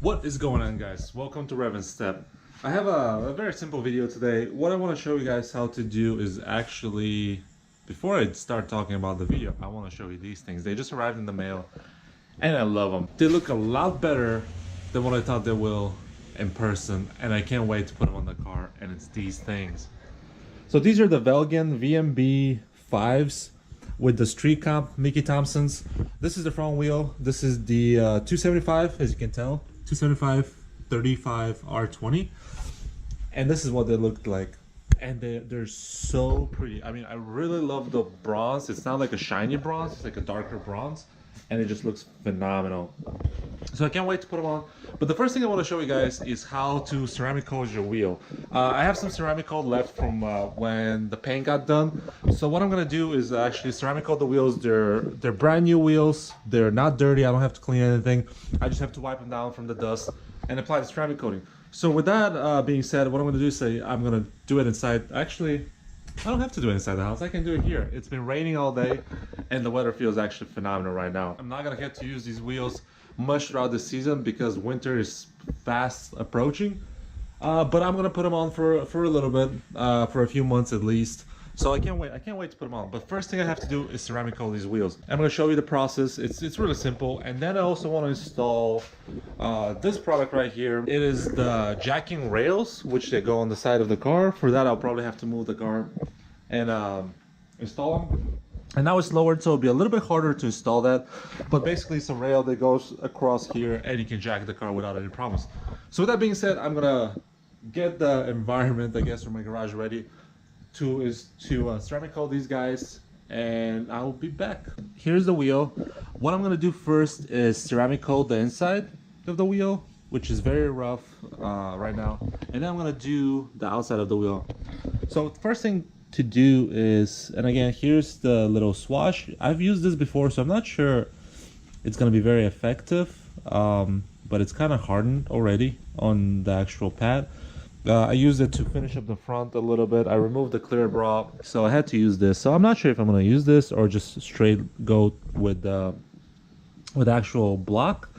What is going on, guys? Welcome to Rev and Step. I have a very simple video today. What I want to show you guys how to do is actually, before I start talking about the video, I want to show you these things. They just arrived in the mail and I love them. They look a lot better than what I thought they will in person, and I can't wait to put them on the car, and it's these things. So these are the Velgen VMB 5s with the Street Comp Mickey Thompsons. This is the front wheel. This is the 275, as you can tell. 275 35 R20, and this is what they looked like, and they're so pretty. I mean, I really love the bronze. It's not like a shiny bronze, it's like a darker bronze, and it just looks phenomenal. So I can't wait to put them on. But the first thing I want to show you guys is how to ceramic coat your wheel. I have some ceramic coat left from when the paint got done. So what I'm gonna do is actually ceramic coat the wheels. They're brand new wheels. They're not dirty. I don't have to clean anything. I just have to wipe them down from the dust and apply the ceramic coating. So with that being said, what I'm gonna do is I'm gonna do it inside. Actually, I don't have to do it inside the house. I can do it here. It's been raining all day and the weather feels actually phenomenal right now. I'm not gonna get to use these wheels much throughout the season because winter is fast approaching, but I'm gonna put them on for a little bit, for a few months at least. So I can't wait to put them on. But first thing I have to do is ceramic coat these wheels. I'm gonna show you the process. It's really simple. And then I also want to install this product right here. It is the jacking rails, which they go on the side of the car. For that, I'll probably have to move the car and install them. And now it's lowered, so it'll be a little bit harder to install that. But basically, it's a rail that goes across here, and you can jack the car without any problems. So with that being said, I'm gonna get the environment, I guess, for my garage ready to ceramic coat these guys, and I'll be back. Here's the wheel. What I'm gonna do first is ceramic coat the inside of the wheel, which is very rough right now, and then I'm gonna do the outside of the wheel. So first thing to do is, and again, here's the little swash. I've used this before, so I'm not sure it's gonna be very effective, but it's kind of hardened already on the actual pad. I used it to finish up the front a little bit. I removed the clear bra, so I had to use this. So I'm not sure if I'm gonna use this or just straight go with the actual block.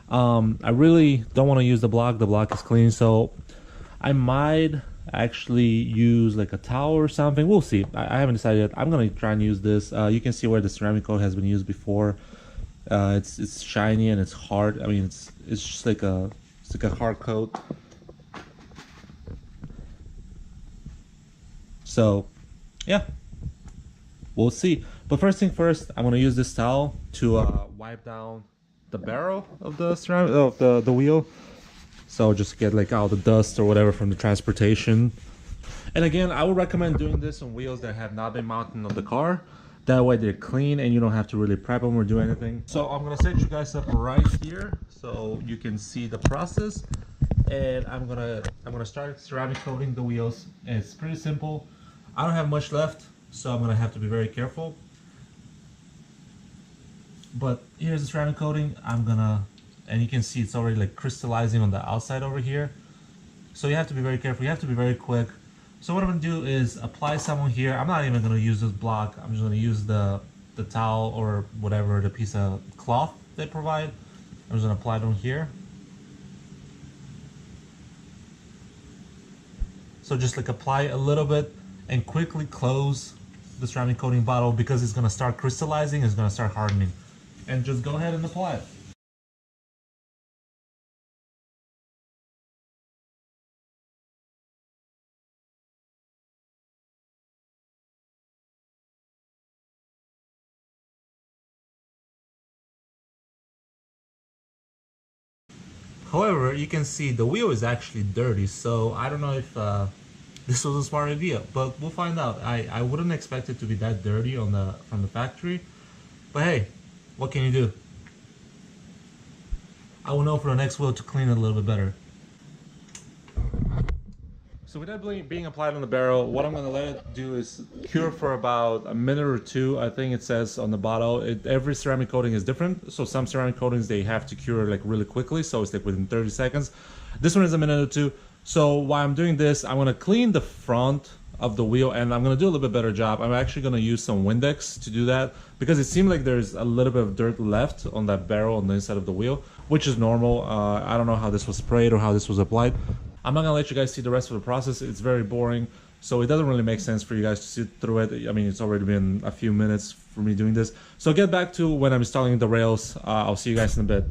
I really don't want to use the block. The block is clean, so I might actually use like a towel or something. We'll see. I haven't decided yet. I'm gonna try and use this. You can see where the ceramic coat has been used before. It's shiny and it's hard. I mean, it's just like a hard coat. So yeah, we'll see. But first thing first, I'm gonna use this towel to wipe down the barrel of the ceramic of the wheel. So just get like all the dust or whatever from the transportation. And again, I would recommend doing this on wheels that have not been mounted on the car. That way they're clean and you don't have to really prep them or do anything. So I'm gonna set you guys up right here so you can see the process. And I'm gonna start ceramic coating the wheels. And it's pretty simple. I don't have much left, so I'm gonna have to be very careful. But here's the ceramic coating. And you can see it's already like crystallizing on the outside over here. So you have to be very careful. You have to be very quick. So what I'm gonna do is apply some on here. I'm not even gonna use this block. I'm just gonna use the towel or whatever, the piece of cloth they provide. I'm just gonna apply it on here. So just like apply a little bit and quickly close the ceramic coating bottle because it's gonna start crystallizing, it's gonna start hardening. And just go ahead and apply it. However, you can see the wheel is actually dirty, so I don't know if this was a smart idea, but we'll find out. I wouldn't expect it to be that dirty from the factory, but hey, what can you do? I will know for the next wheel to clean it a little bit better. So with that being applied on the barrel, what I'm going to let it do is cure for about a minute or two. I think it says on the bottle, every ceramic coating is different. So some ceramic coatings, they have to cure like really quickly. So it's like within 30 seconds. This one is a minute or two. So while I'm doing this, I'm going to clean the front of the wheel, and I'm going to do a little bit better job. I'm actually going to use some Windex to do that because it seemed like there's a little bit of dirt left on that barrel on the inside of the wheel. which is normal. I don't know how this was sprayed or how this was applied. I'm not gonna let you guys see the rest of the process. It's very boring, so it doesn't really make sense for you guys to sit through it. I mean, it's already been a few minutes for me doing this. So get back to when I'm installing the rails. I'll see you guys in a bit.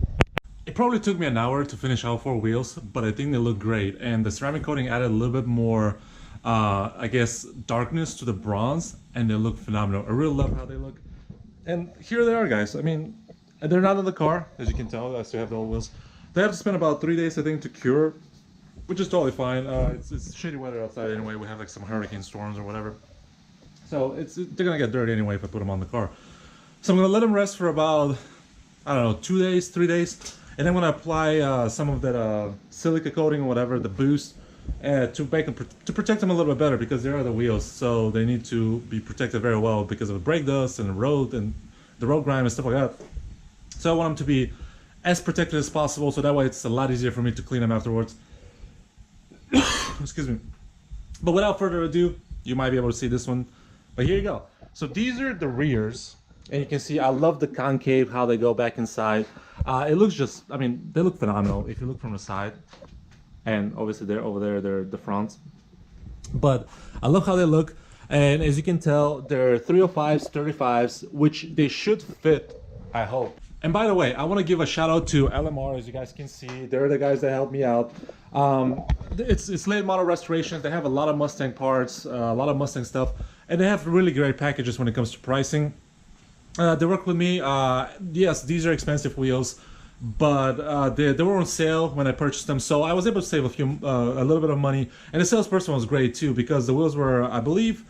It probably took me an hour to finish all 4 wheels, but I think they look great. And the ceramic coating added a little bit more, I guess, darkness to the bronze, and they look phenomenal. I really love how they look. And here they are, guys. I mean, they're not in the car, as you can tell. I still have the old wheels. They have to spend about 3 days, I think, to cure, which is totally fine. It's shitty weather outside anyway. We have like some hurricane storms or whatever. So they're gonna get dirty anyway if I put them on the car. So I'm gonna let them rest for about, I don't know, 2 days, 3 days. And I'm gonna apply some of that silica coating or whatever, the boost, to protect them a little bit better, because they are the wheels, so they need to be protected very well because of the brake dust and the road grime and stuff like that. So I want them to be as protected as possible, so that way it's a lot easier for me to clean them afterwards. Excuse me. But without further ado, you might be able to see this one. But here you go. So these are the rears, and you can see I love the concave, how they go back inside. It looks just, I mean, they look phenomenal if you look from the side. And obviously they're over there, they're the fronts. But I love how they look. And as you can tell, they're 305s, 35s, which they should fit, I hope. And by the way, I want to give a shout out to LMR. As you guys can see, they're the guys that helped me out. It's late model restorations. They have a lot of Mustang parts, a lot of Mustang stuff, and they have really great packages when it comes to pricing. They work with me. Yes, these are expensive wheels, but they were on sale when I purchased them, so I was able to save a little bit of money. And the salesperson was great too, because the wheels were, I believe,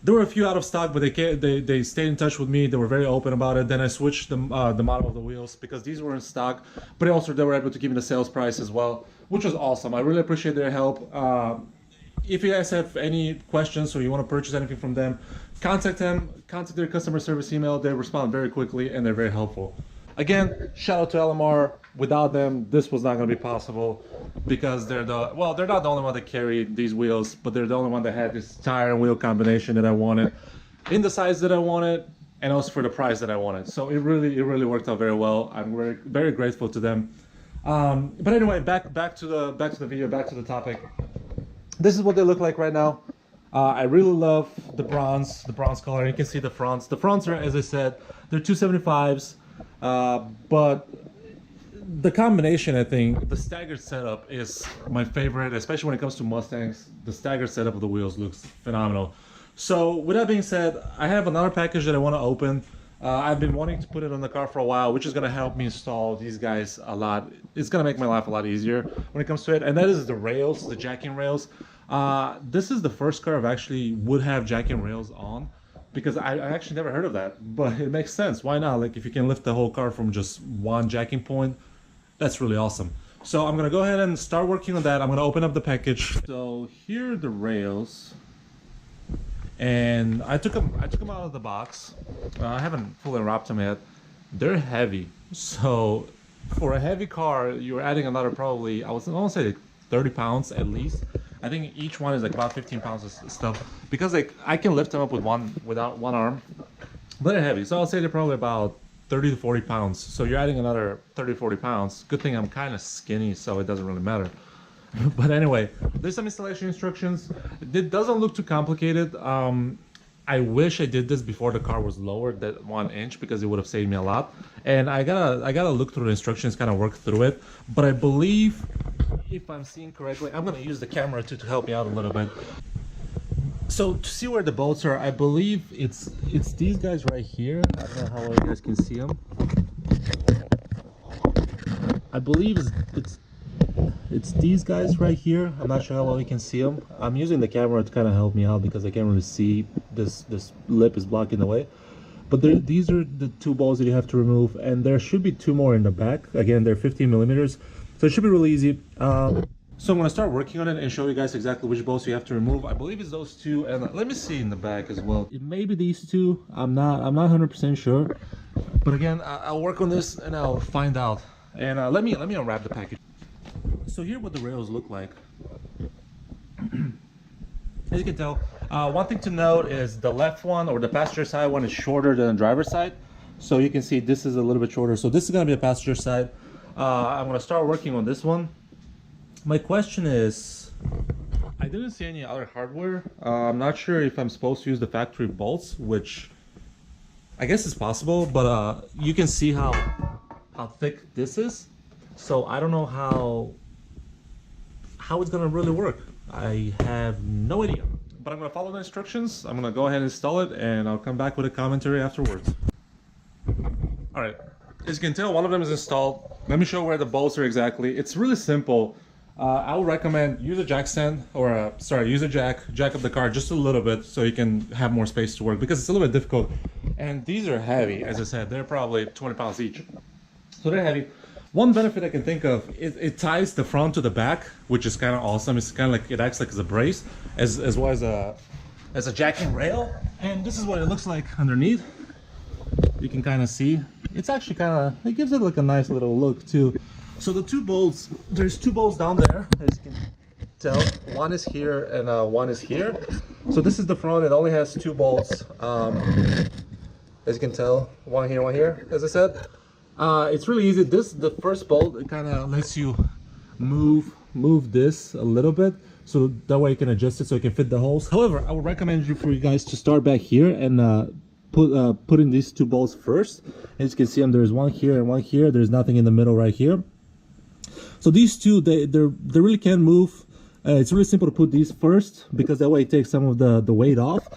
there were a few out of stock, but they stayed in touch with me. They were very open about it. Then I switched the model of the wheels because these were in stock, but also they were able to give me the sales price as well, which was awesome. I really appreciate their help. If you guys have any questions or you want to purchase anything from them, contact them, contact their customer service email. They respond very quickly and they're very helpful. Again, shout out to LMR. Without them, this was not going to be possible, because they're not the only one that carried these wheels, but they're the only one that had this tire and wheel combination that I wanted, in the size that I wanted, and also for the price that I wanted. So it really worked out very well. I'm very, very grateful to them. But anyway, back to the video, back to the topic. This is what they look like right now. I really love the bronze color. You can see the fronts. The fronts are, as I said, they're 275s, but the combination, I think, the staggered setup is my favorite, especially when it comes to Mustangs. The staggered setup of the wheels looks phenomenal. So with that being said, I have another package that I want to open. I've been wanting to put it on the car for a while, which is going to help me install these guys a lot. It's going to make my life a lot easier when it comes to it. And that is the rails, the jacking rails. This is the first car I've actually would have jacking rails on, because I actually never heard of that, but it makes sense. Why not? Like, if you can lift the whole car from just one jacking point, that's really awesome. So I'm gonna go ahead and start working on that. I'm gonna open up the package. So here are the rails, and I took them out of the box. I haven't fully wrapped them yet. They're heavy, so for a heavy car, you're adding another probably, I want to say 30 pounds at least. I think each one is like about 15 pounds of stuff, because like I can lift them up without one arm, but they're heavy. So I'll say they're probably about 30 to 40 pounds. So you're adding another 30 to 40 pounds. Good thing I'm kind of skinny, so it doesn't really matter. But anyway, there's some installation instructions. It doesn't look too complicated. I wish I did this before the car was lowered that 1 inch, because it would have saved me a lot. And I gotta look through the instructions, kind of work through it. But I believe, if I'm seeing correctly, I'm gonna use the camera to help me out a little bit. So to see where the bolts are, I believe it's these guys right here. I don't know how well you guys can see them. I believe it's these guys right here. I'm not sure how well you can see them. I'm using the camera to kind of help me out, because I can't really see. This lip is blocking the way. But these are the 2 bolts that you have to remove, and there should be 2 more in the back. Again, they're 15 millimeters, so it should be really easy. So I'm gonna start working on it and show you guys exactly which bolts you have to remove. I believe it's those 2, and let me see in the back as well. It may be these 2. I'm not 100% sure, but again, I'll work on this and I'll find out. And let me unwrap the package. So here, what the rails look like. As you can tell, one thing to note is the left one, or the passenger side one, is shorter than the driver's side. So you can see this is a little bit shorter. So this is gonna be the passenger side. I'm gonna start working on this one. My question is, I didn't see any other hardware. I'm not sure if I'm supposed to use the factory bolts, which I guess is possible, but you can see how thick this is. So I don't know how it's gonna really work. I have no idea. But I'm gonna follow the instructions. I'm gonna go ahead and install it, and I'll come back with a commentary afterwards. All right, as you can tell, one of them is installed. Let me show where the bolts are exactly. It's really simple. I would recommend use a jack stand, or use a jack up the car just a little bit so you can have more space to work, because it's a little bit difficult. And these are heavy, as I said, they're probably 20 pounds each. So they're heavy. One benefit I can think of is it ties the front to the back, which is kind of awesome. It's kind of like, it acts like as a brace, as well as a jacking rail. And this is what it looks like underneath. You can kind of see. It's actually it gives it like a nice little look too. So the two bolts, there's two bolts down there, as you can tell. One is here and one is here. So this is the front. It only has two bolts. As you can tell, one here, as I said. It's really easy. The first bolt, it kind of lets you move this a little bit, so that way you can adjust it so it can fit the holes. However, I would recommend for you guys to start back here and put in these two bolts first. As you can see, there's one here and one here. There's nothing in the middle right here. So these two, they really can move. It's really simple to put these first, because that way it takes some of the weight off.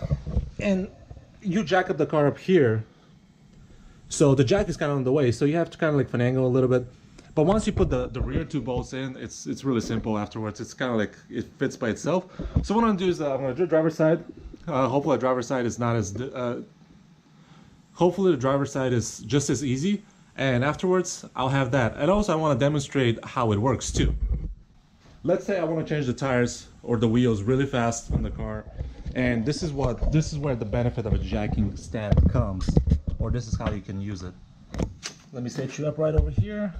And you jack up the car up here, so the jack is kind of on the way, so you have to kind of like finagle a little bit. But once you put the rear two bolts in, it's really simple afterwards. It's kind of like it fits by itself. So what I'm gonna do is I'm gonna do driver's side. Hopefully the driver's side is not as hopefully the driver's side is just as easy, and afterwards I'll have that. And also I want to demonstrate how it works too. Let's say I want to change the tires or the wheels really fast on the car, and this is where the benefit of a jacking stand comes, or this is how you can use it. Let me set you up right over here.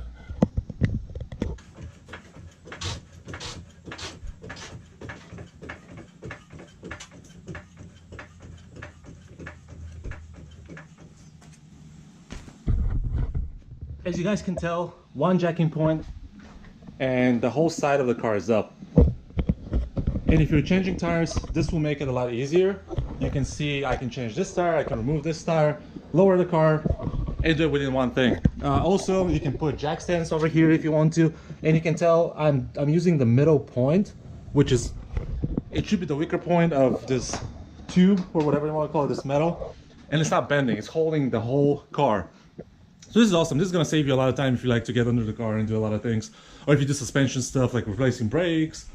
As you guys can tell, one jacking point and the whole side of the car is up. And if you're changing tires, this will make it a lot easier. You can see I can change this tire, I can remove this tire, lower the car, and do it within one thing. Also, you can put jack stands over here if you want to, and you can tell I'm using the middle point, which is, it should be the weaker point of this tube, or whatever you want to call it, this metal, and it's not bending, it's holding the whole car. So this is awesome. This is going to save you a lot of time if you like to get under the car and do a lot of things. Or if you do suspension stuff like replacing brakes,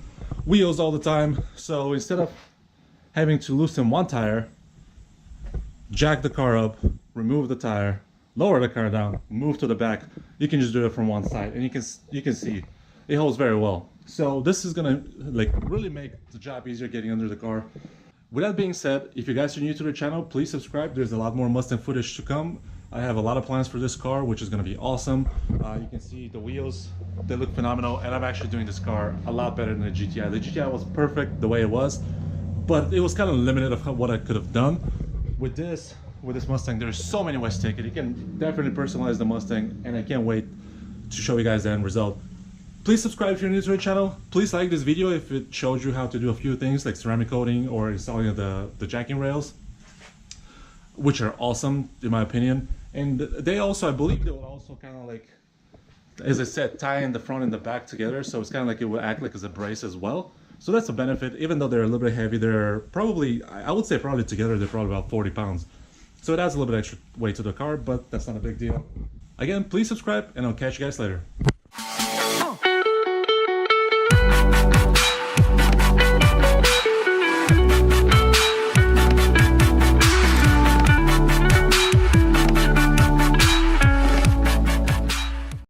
wheels all the time. So instead of having to loosen one tire, jack the car up, remove the tire, lower the car down, move to the back, you can just do it from one side. And you can see it holds very well. So this is going to like really make the job easier getting under the car. With that being said, if you guys are new to the channel, please subscribe. There's a lot more Mustang footage to come. I have a lot of plans for this car, which is going to be awesome. You can see the wheels, they look phenomenal, and I'm actually doing this car a lot better than the GTI. The GTI was perfect the way it was, but it was kind of limited of what I could have done. With this Mustang, there's so many ways to take it. You can definitely personalize the Mustang, and I can't wait to show you guys the end result. Please subscribe if you're new to the channel. Please like this video if it showed you how to do a few things like ceramic coating or installing the jacking rails, which are awesome in my opinion. And they also, I believe they will also kind of like, as I said, tie in the front and the back together, so it's kind of like it will act like as a brace as well. So that's a benefit. Even though they're a little bit heavy, they're probably, I would say probably together they're probably about 40 pounds. So it adds a little bit extra weight to the car, but that's not a big deal. Again, please subscribe and I'll catch you guys later.